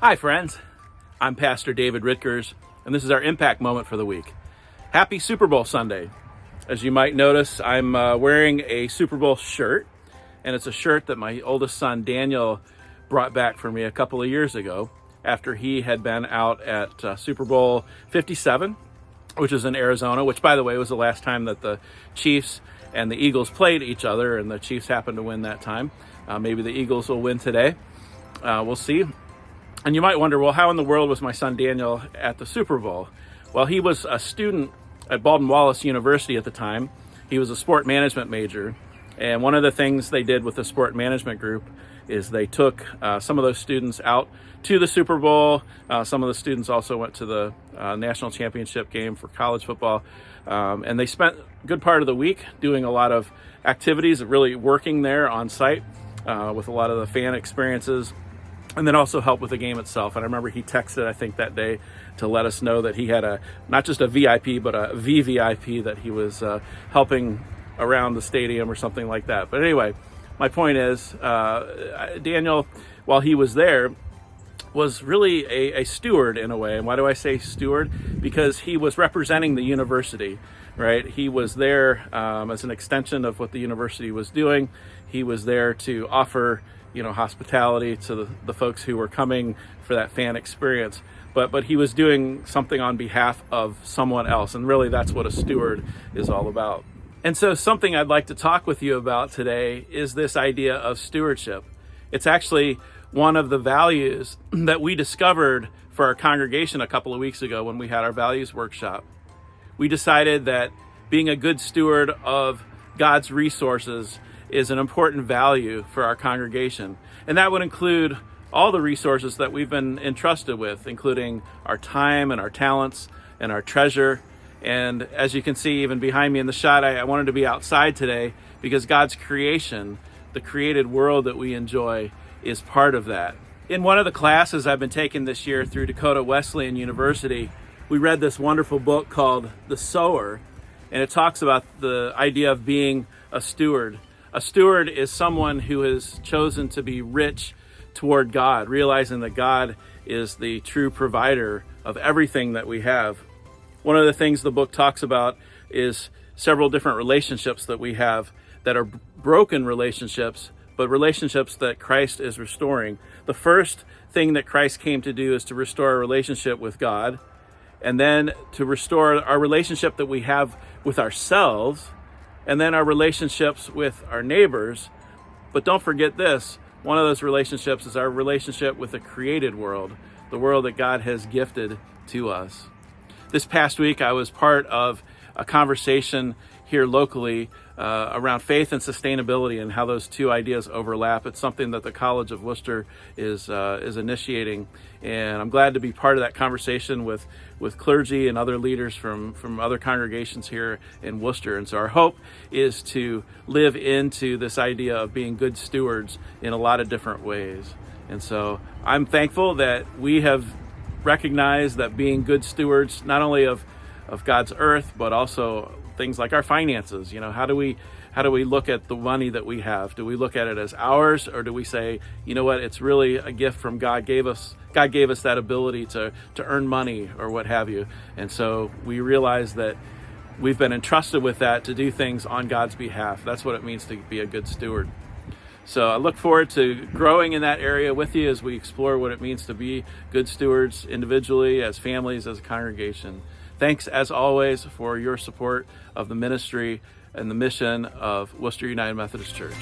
Hi friends, I'm Pastor David Ritkers, and this is our Impact Moment for the week. Happy Super Bowl Sunday. As you might notice, I'm wearing a Super Bowl shirt, and it's a shirt that my oldest son Daniel brought back for me a couple of years ago after he had been out at Super Bowl 57, which is in Arizona, which by the way was the last time that the Chiefs and the Eagles played each other, and the Chiefs happened to win that time. Maybe the Eagles will win today. We'll see. And you might wonder, well, how in the world was my son Daniel at the Super Bowl? Well, he was a student at Baldwin Wallace University at the time. He was a sport management major. And one of the things they did with the sport management group is they took some of those students out to the Super Bowl. Some of the students also went to the national championship game for college football. And they spent a good part of the week doing a lot of activities, really working there on site with a lot of the fan experiences, and then also help with the game itself. And I remember he texted, I think, that day to let us know that he had not just a VIP, but a VVIP that he was helping around the stadium or something like that. But anyway, my point is, Daniel, while he was there, was really a steward in a way. And why do I say steward? Because he was representing the university, right? He was there as an extension of what the university was doing. He was there to offer hospitality to the folks who were coming for that fan experience. But he was doing something on behalf of someone else. And really that's what a steward is all about. And so something I'd like to talk with you about today is this idea of stewardship. It's actually one of the values that we discovered for our congregation a couple of weeks ago when we had our values workshop. We decided that being a good steward of God's resources is an important value for our congregation. And that would include all the resources that we've been entrusted with, including our time and our talents and our treasure. And as you can see, even behind me in the shot, I wanted to be outside today because God's creation, the created world that we enjoy, is part of that. In one of the classes I've been taking this year through Dakota Wesleyan University, we read this wonderful book called The Sower, and it talks about the idea of being a steward. A steward is someone who has chosen to be rich toward God, realizing that God is the true provider of everything that we have. One of the things the book talks about is several different relationships that we have that are broken relationships, but relationships that Christ is restoring. The first thing that Christ came to do is to restore our relationship with God, and then to restore our relationship that we have with ourselves, and then our relationships with our neighbors. But don't forget this, one of those relationships is our relationship with the created world, the world that God has gifted to us. This past week, I was part of a conversation here locally around faith and sustainability and how those two ideas overlap. It's something that the College of Worcester is initiating, and I'm glad to be part of that conversation with clergy and other leaders from other congregations here in Worcester. And so our hope is to live into this idea of being good stewards in a lot of different ways. And so I'm thankful that we have recognized that being good stewards, not only of God's earth, but also things like our finances. How do we look at the money that we have? Do we look at it as ours, or do we say, you know what, it's really a gift from God? God gave us that ability to earn money or what have you. And so we realize that we've been entrusted with that to do things on God's behalf. That's what it means to be a good steward. So I look forward to growing in that area with you as we explore what it means to be good stewards individually, as families, as a congregation. Thanks, as always, for your support of the ministry and the mission of Worcester United Methodist Church.